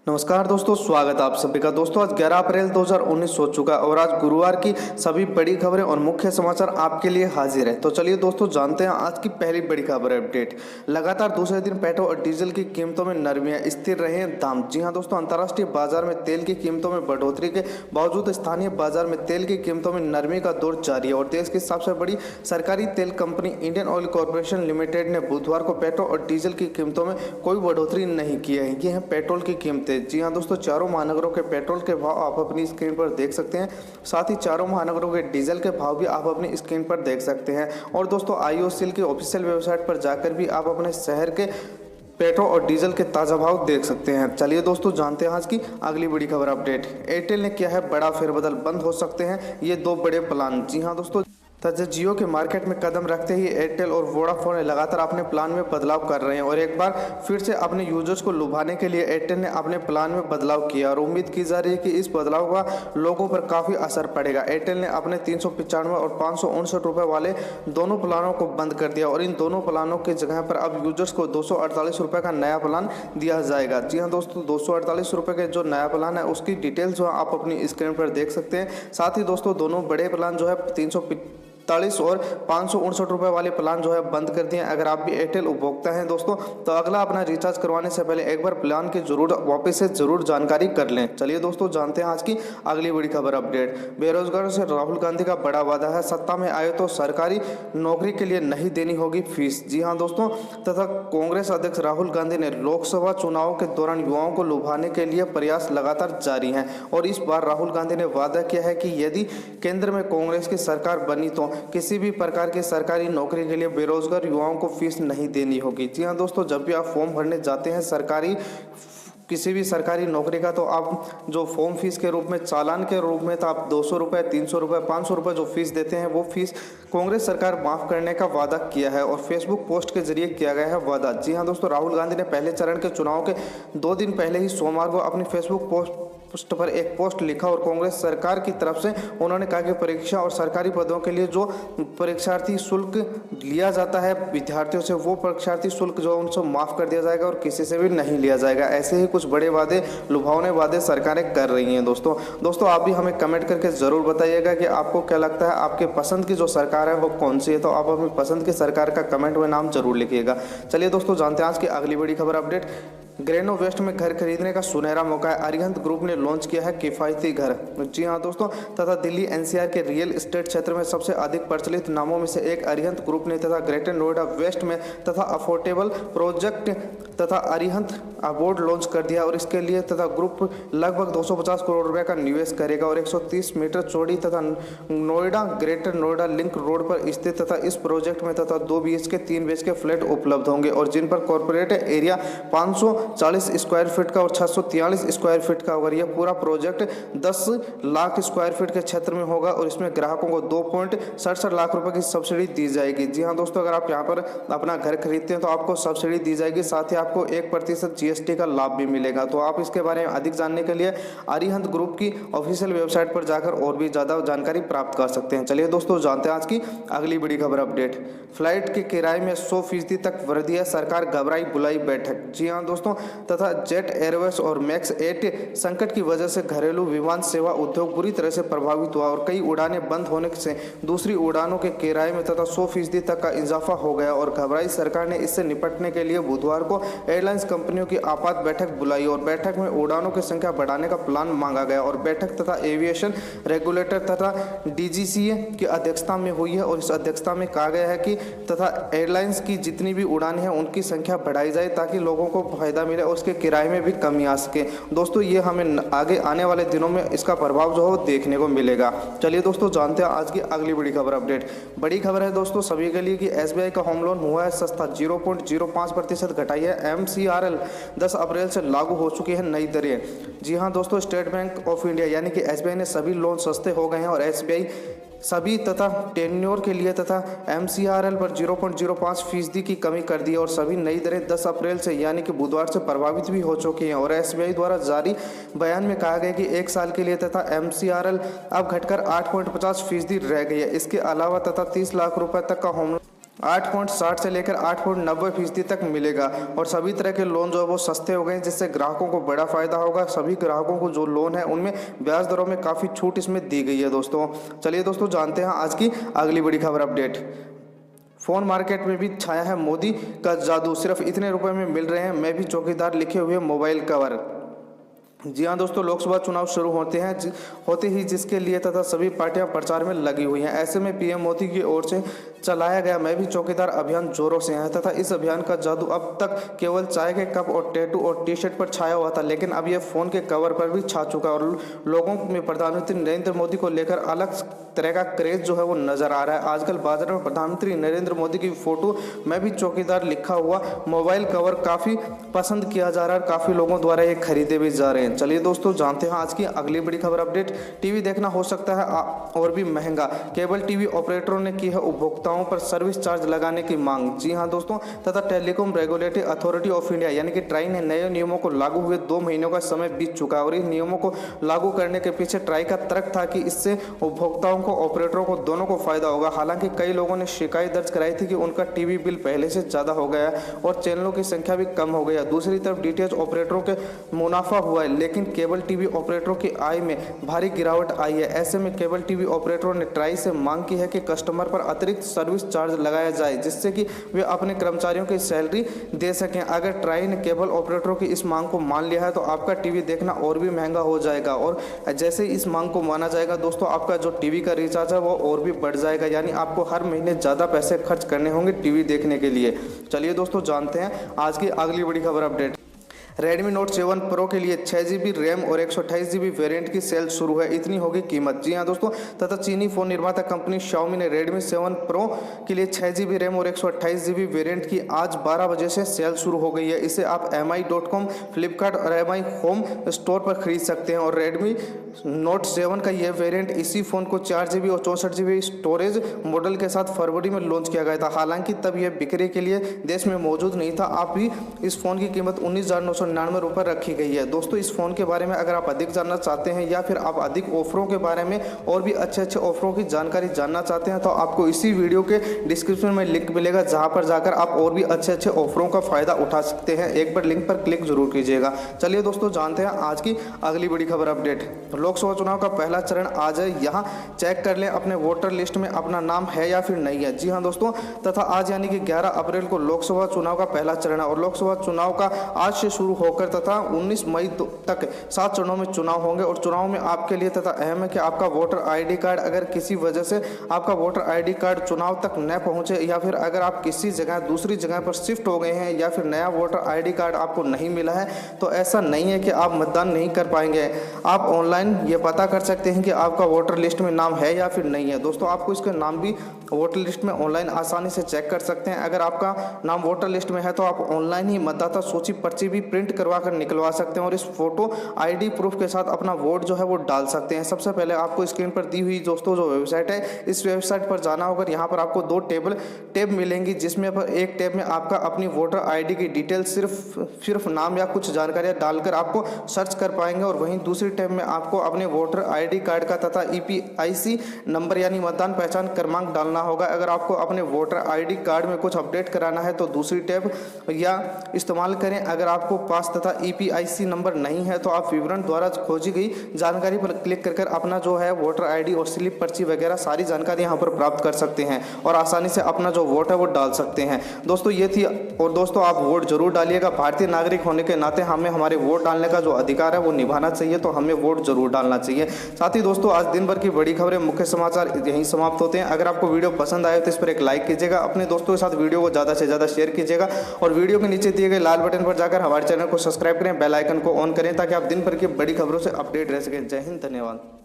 नमस्कार दोस्तों, स्वागत है आप सभी का। दोस्तों आज 11 अप्रैल 2019 हो चुका और आज गुरुवार की सभी बड़ी खबरें और मुख्य समाचार आपके लिए हाजिर है। तो चलिए दोस्तों जानते हैं आज की पहली बड़ी खबर अपडेट। लगातार दूसरे दिन पेट्रोल और डीजल की कीमतों में नरमियां, स्थिर रहे दाम। जी हां दोस्तों, अंतर्राष्ट्रीय बाजार में तेल की कीमतों में बढ़ोतरी के बावजूद स्थानीय बाजार में तेल की कीमतों में नरमी का दौर जारी है और देश की सबसे बड़ी सरकारी तेल company Indian oil corporation limited ने बुधवार को पेट्रोल और डीजल की कीमतों में कोई बढ़ोतरी नहीं की है। ये है पेट्रोल की कीमतें। जी हाँ दोस्तों, चारों महानगरों के पेट्रोल के भाव आप अपनी स्क्रीन पर देख सकते हैं। साथ ही चारों महानगरों के डीजल के भाव भी आप अपनी स्क्रीन पर देख सकते हैं। और दोस्तों आईओसीएल की ऑफिशियल वेबसाइट पर जाकर भी आप अपने शहर के पेट्रोल और डीजल के ताज़ा भाव देख सकते हैं। चलिए दोस्तों जानते हैं आज की अगली बड़ी खबर अपडेट। एयरटेल ने किया है बड़ा फेरबदल, बंद हो सकते हैं ये दो बड़े प्लान। जी हाँ दोस्तों, तथा जियो के मार्केट में कदम रखते ही एयरटेल और वोडाफोन लगातार अपने प्लान में बदलाव कर रहे हैं और एक बार फिर से अपने यूजर्स को लुभाने के लिए एयरटेल ने अपने प्लान में बदलाव किया और उम्मीद की जा रही है कि इस बदलाव का लोगों पर काफ़ी असर पड़ेगा। एयरटेल ने अपने 395 और 559 रुपये वाले दोनों प्लानों को बंद कर दिया और इन दोनों प्लानों की जगह पर अब यूजर्स को 248 रुपये का नया प्लान दिया जाएगा। जी हाँ दोस्तों, 248 रुपये के जो नया प्लान है उसकी डिटेल्स जो है आप अपनी स्क्रीन पर देख सकते हैं। साथ ही दोस्तों दोनों बड़े प्लान जो है 345 और 559 रुपये वाले प्लान जो है बंद कर दिए। अगर आप भी एयरटेल उपभोक्ता हैं दोस्तों तो अगला अपना रिचार्ज करवाने से पहले एक बार प्लान की वापस से जरूर जानकारी कर लें। चलिए दोस्तों जानते हैं आज की अगली बड़ी खबर अपडेट। बेरोजगारों से राहुल गांधी का बड़ा वादा है, सत्ता में आए तो सरकारी नौकरी के लिए नहीं देनी होगी फीस। जी हाँ दोस्तों, तथा कांग्रेस अध्यक्ष राहुल गांधी ने लोकसभा चुनाव के दौरान युवाओं को लुभाने के लिए प्रयास लगातार जारी हैं और इस बार राहुल गांधी ने वादा किया है कि यदि केंद्र में कांग्रेस की सरकार बनी तो किसी भी प्रकार की सरकारी नौकरी के लिए बेरोजगार युवाओं को फीस नहीं देनी होगी। जी हाँ दोस्तों, जब भी आप फॉर्म भरने जाते हैं किसी भी सरकारी नौकरी का तो आप जो फॉर्म फीस के रूप में, चालान के रूप में तो आप 200 रुपये, 300 रुपये, 500 रुपये जो फीस देते हैं वो फीस कांग्रेस सरकार माफ़ करने का वादा किया है और फेसबुक पोस्ट के जरिए किया गया है वादा। जी हाँ दोस्तों, राहुल गांधी ने पहले चरण के चुनाव के 2 दिन पहले ही सोमवार को अपनी फेसबुक पोस्ट पर एक पोस्ट लिखा और कांग्रेस सरकार की तरफ से उन्होंने कहा कि परीक्षा और सरकारी पदों के लिए जो परीक्षार्थी शुल्क लिया जाता है विद्यार्थियों से, वो परीक्षार्थी शुल्क जो उनसे माफ़ कर दिया जाएगा और किसी से भी नहीं लिया जाएगा। ऐसे ही कुछ बड़े वादे, लुभावने वादे सरकारें कर रही हैं दोस्तों आप भी हमें कमेंट करके ज़रूर बताइएगा कि आपको क्या लगता है, आपके पसंद की जो सरकार है वो कौन सी है। तो आप अपनी पसंद की सरकार का कमेंट में नाम जरूर लिखिएगा। चलिए दोस्तों जानते हैं आज की अगली बड़ी खबर अपडेट। ग्रेनो वेस्ट में घर खरीदने का सुनहरा मौका है, अरिहंत ग्रुप ने लॉन्च किया है किफ़ायती घर। जी हाँ दोस्तों, तथा दिल्ली एनसीआर के रियल एस्टेट क्षेत्र में सबसे अधिक प्रचलित नामों में से एक अरिहंत ग्रुप ने तथा ग्रेटर नोएडा वेस्ट में तथा अफोर्डेबल प्रोजेक्ट तथा अरिहंत अवार्ड लॉन्च कर दिया और इसके लिए तथा ग्रुप लगभग 250 करोड़ रुपए का निवेश करेगा और 130 मीटर चौड़ी तथा Noida greater Noida link road पर स्थित तथा इस प्रोजेक्ट में तथा 2 BHK 3 BHK फ्लैट उपलब्ध होंगे और जिन पर कॉर्पोरेट एरिया 540 स्क्वायर फीट का और 643 स्क्वायर फीट का होगा। यह पूरा प्रोजेक्ट 10 लाख स्क्वायर फीट के क्षेत्र में होगा और इसमें ग्राहकों को 2.67 लाख रुपए की सब्सिडी दी जाएगी। जी हाँ दोस्तों, अगर आप यहाँ पर अपना घर खरीदते हैं तो आपको सब्सिडी दी जाएगी, साथ ही आपको 1% GST का लाभ भी मिलेगा। तो आप इसके बारे में अधिक जानने के लिए अरिहंत ग्रुप की ऑफिशियल वेबसाइट पर जाकर और भी ज़्यादा जानकारी प्राप्त कर सकते हैं। चलिए दोस्तों जानते हैं आज की अगली बड़ी खबर अपडेट। फ्लाइट के किराए में 100% तक वृद्धि है, सरकार घबराई बुलाई बैठक। जी हाँ दोस्तों, तथा जेट एयरवेज और मैक्स 8 संकट की वजह से घरेलू विमान सेवा उद्योग बुरी तरह से प्रभावित हुआ और कई उड़ानें बंद होने से दूसरी उड़ानों के किराए में तथा 100% तक का इजाफा हो गया और घबराई सरकार ने इससे निपटने के लिए बुधवार को एयरलाइंस कंपनियों की आपात बैठक बुलाई और बैठक में उड़ानों की संख्या बढ़ाने का प्लान मांगा गया और बैठक तथा एविएशन रेगुलेटर तथा DGCA की अध्यक्षता में हुई है और इस अध्यक्षता में कहा गया है कि तथा एयरलाइंस की जितनी भी उड़ानें हैं उनकी संख्या बढ़ाई जाए ताकि लोगों को फायदा मिले और उसके किराए में भी कमी आ सके। दोस्तों ये हमें आगे आने वाले दिनों में इसका प्रभाव जो है वो देखने को मिलेगा। चलिए दोस्तों जानते हैं आज की अगली बड़ी खबर अपडेट। बड़ी खबर है दोस्तों सभी के लिए कि SBI का होम लोन हुआ है सस्ता, 0.05% घटाई है MCRL। 10 अप्रैल से लागू हो चुकी है नई दरें। जी हाँ दोस्तों, स्टेट बैंक ऑफ इंडिया यानी कि SBI ने सभी लोन सस्ते हो गए हैं और SBI सभी तथा टेन्योर के लिए तथा MCRL पर 0.05% की कमी कर दी और सभी नई दरें 10 अप्रैल से यानी कि बुधवार से प्रभावित भी हो चुकी हैं और SBI द्वारा जारी बयान में कहा गया कि 1 साल के लिए तथा MCRL अब घटकर 8.50% रह गई है। इसके अलावा तथा 30 लाख रुपए तक का होम 8.60 से लेकर 8.90% तक मिलेगा। और सभी तरह के लोन जो है वो सस्ते हो गए हैं, जिससे ग्राहकों को बड़ा फायदा होगा। सभी ग्राहकों को जो लोन है उनमें ब्याज दरों में काफ़ी छूट इसमें दी गई है दोस्तों। चलिए दोस्तों जानते हैं आज की अगली बड़ी खबर अपडेट। फोन मार्केट में भी छाया है मोदी का जादू, सिर्फ इतने रुपए में मिल रहे हैं मैं भी चौकीदार लिखे हुए मोबाइल कवर। जी हाँ दोस्तों, लोकसभा चुनाव शुरू होते ही जिसके लिए तथा सभी पार्टियां प्रचार में लगी हुई हैं। ऐसे में पीएम मोदी की ओर से चलाया गया मैं भी चौकीदार अभियान जोरों से है तथा इस अभियान का जादू अब तक केवल चाय के कप और टैटू और टी शर्ट पर छाया हुआ था, लेकिन अब यह फोन के कवर पर भी छा चुका और लोगों में प्रधानमंत्री नरेंद्र मोदी को लेकर अलग तरह का क्रेज जो है वो नजर आ रहा है। आजकल बाजार में प्रधानमंत्री नरेंद्र मोदी की फोटो मैं भी चौकीदार लिखा हुआ मोबाइल कवर काफी पसंद किया जा रहा है, काफी लोगों द्वारा ये खरीदे भी जा रहे हैं। चलिए दोस्तों जानते हैं आज की अगली बड़ी खबर अपडेट। टीवी देखना हो सकता है और भी महंगा, केबल टीवी ऑपरेटरों ने की है उपभोक्ताओं पर सर्विस चार्ज लगाने की मांग। जी हां दोस्तों, तथा telecom regulatory authority of India यानी कि ट्राई ने नए नियमों को लागू हुए 2 महीनों का समय बीत चुका है और इन नियमों को लागू करने के पीछे ट्राई का तर्क था कि इससे उपभोक्ताओं को, ऑपरेटरों को, दोनों को फायदा होगा। हालांकि कई लोगों ने शिकायत दर्ज कराई थी कि उनका टीवी बिल पहले से ज्यादा हो गया और चैनलों की संख्या भी कम हो गई है। दूसरी तरफ डीटीएच ऑपरेटरों के मुनाफा हुआ है, लेकिन केबल टीवी ऑपरेटरों की आय में भारी गिरावट आई है। ऐसे में केबल टीवी ऑपरेटरों ने ट्राई से मांग की है कि कस्टमर पर अतिरिक्त सर्विस चार्ज लगाया जाए, जिससे कि वे अपने कर्मचारियों की सैलरी दे सकें। अगर ट्राई ने केबल ऑपरेटरों की इस मांग को मान लिया है तो आपका टीवी देखना और भी महंगा हो जाएगा और जैसे इस मांग को माना जाएगा दोस्तों, आपका जो टीवी का रिचार्ज है वो और भी बढ़ जाएगा, यानी आपको हर महीने ज़्यादा पैसे खर्च करने होंगे टीवी देखने के लिए। चलिए दोस्तों जानते हैं आज की अगली बड़ी खबर अपडेट। Redmi Note 7 Pro के लिए 6GB रैम और 128GB वेरिएंट की सेल शुरू है, इतनी होगी कीमत। जी हां दोस्तों, तथा चीनी फोन निर्माता कंपनी Xiaomi ने Redmi 7 Pro के लिए 6GB रैम और 128GB वेरिएंट की आज 12 बजे से सेल शुरू हो गई है। इसे आप mi.com, फ्लिपकार्ट और mi होम स्टोर पर खरीद सकते हैं और Redmi Note 7 का यह वेरिएंट इसी फोन को 4GB और 64GB स्टोरेज मॉडल के साथ फरवरी में लॉन्च किया गया था। हालांकि तब यह बिक्री के लिए देश में मौजूद नहीं था। आप भी इस फोन की कीमत 19,999 रुपये रखी गई है। दोस्तों इस फोन के बारे में अगर आप अधिक जानना चाहते हैं या फिर आप अधिक ऑफरों के बारे में और भी अच्छे ऑफरों की जानकारी जानना चाहते हैं तो आपको इसी वीडियो के डिस्क्रिप्शन में लिंक मिलेगा, जहां पर जाकर आप और भी अच्छे ऑफरों का फायदा उठा सकते हैं। एक बार लिंक पर क्लिक जरूर कीजिएगा। चलिए दोस्तों जानते हैं आज की अगली बड़ी खबर अपडेट। लोकसभा चुनाव का पहला चरण आज है, यहाँ चेक कर लें अपने वोटर लिस्ट में अपना नाम है या फिर नहीं है। जी हाँ दोस्तों, तथा आज यानी कि 11 अप्रैल को लोकसभा चुनाव का पहला चरण है और लोकसभा चुनाव का आज से शुरू होकर तथा 19 मई तक 7 चरणों में चुनाव होंगे और चुनाव में आपके लिए तथा अहम है कि आपका वोटर आईडी कार्ड, अगर किसी वजह से आपका वोटर आईडी कार्ड चुनाव तक न पहुंचे या फिर अगर आप किसी जगह दूसरी जगह पर शिफ्ट हो गए हैं या फिर नया वोटर आईडी कार्ड आपको नहीं मिला है तो ऐसा नहीं है कि आप मतदान नहीं कर पाएंगे। आप ऑनलाइन ये पता कर सकते हैं कि आपका वोटर लिस्ट में नाम है या फिर नहीं है। दोस्तों आपको इसका नाम भी वोटर लिस्ट में ऑनलाइन आसानी से चेक कर सकते हैं। अगर आपका नाम वोटर लिस्ट में है तो आप ऑनलाइन ही मतदाता सूची पर्ची भी प्रिंट करवा कर निकलवा सकते हैं और इस फोटो आईडी प्रूफ के साथ अपना वोट जो है वो डाल सकते हैं। सबसे पहले आपको स्क्रीन पर दी हुई दोस्तों जो वेबसाइट है, इस वेबसाइट पर जाना होगा। यहाँ पर आपको 2 टैब मिलेंगी, जिसमें पर एक टैब में आपका अपनी वोटर आईडी की डिटेल सिर्फ नाम या कुछ जानकारियाँ डालकर आपको सर्च कर पाएंगे और वहीं दूसरी टैब में आपको अपने वोटर आईडी कार्ड का तथा EPIC नंबर यानी मतदान पहचान क्रमांक डालना होगा। अगर आपको अपने वोटर आईडी कार्ड में कुछ अपडेट कराना है तो दूसरी टैब या इस्तेमाल करें। अगर आपको पास तथा EPIC नंबर नहीं है तो आप विवरण द्वारा खोजी गई जानकारी पर क्लिक कर अपना जो है वोटर आईडी और स्लिप पर्ची वगैरह सारी जानकारी यहाँ पर प्राप्त कर सकते हैं और आसानी से अपना जो वोट है वो डाल सकते हैं। दोस्तों ये थी, और दोस्तों आप वोट जरूर डालिएगा। भारतीय नागरिक होने के नाते हमें हमारे वोट डालने का जो अधिकार है वो निभाना चाहिए, तो हमें वोट जरूर डालना चाहिए। साथ ही दोस्तों आज दिन भर की बड़ी खबरें, मुख्य समाचार यहीं समाप्त होते हैं। अगर आपको वीडियो पसंद आए तो इस पर एक लाइक कीजिएगा, अपने दोस्तों के साथ वीडियो को ज़्यादा से ज़्यादा शेयर कीजिएगा और वीडियो के नीचे दिए गए लाल बटन पर जाकर हमारे चैनल को सब्सक्राइब करें, बेल आइकन को ऑन करें ताकि आप दिन भर की बड़ी खबरों से अपडेट रह सकें। जय हिंद, धन्यवाद।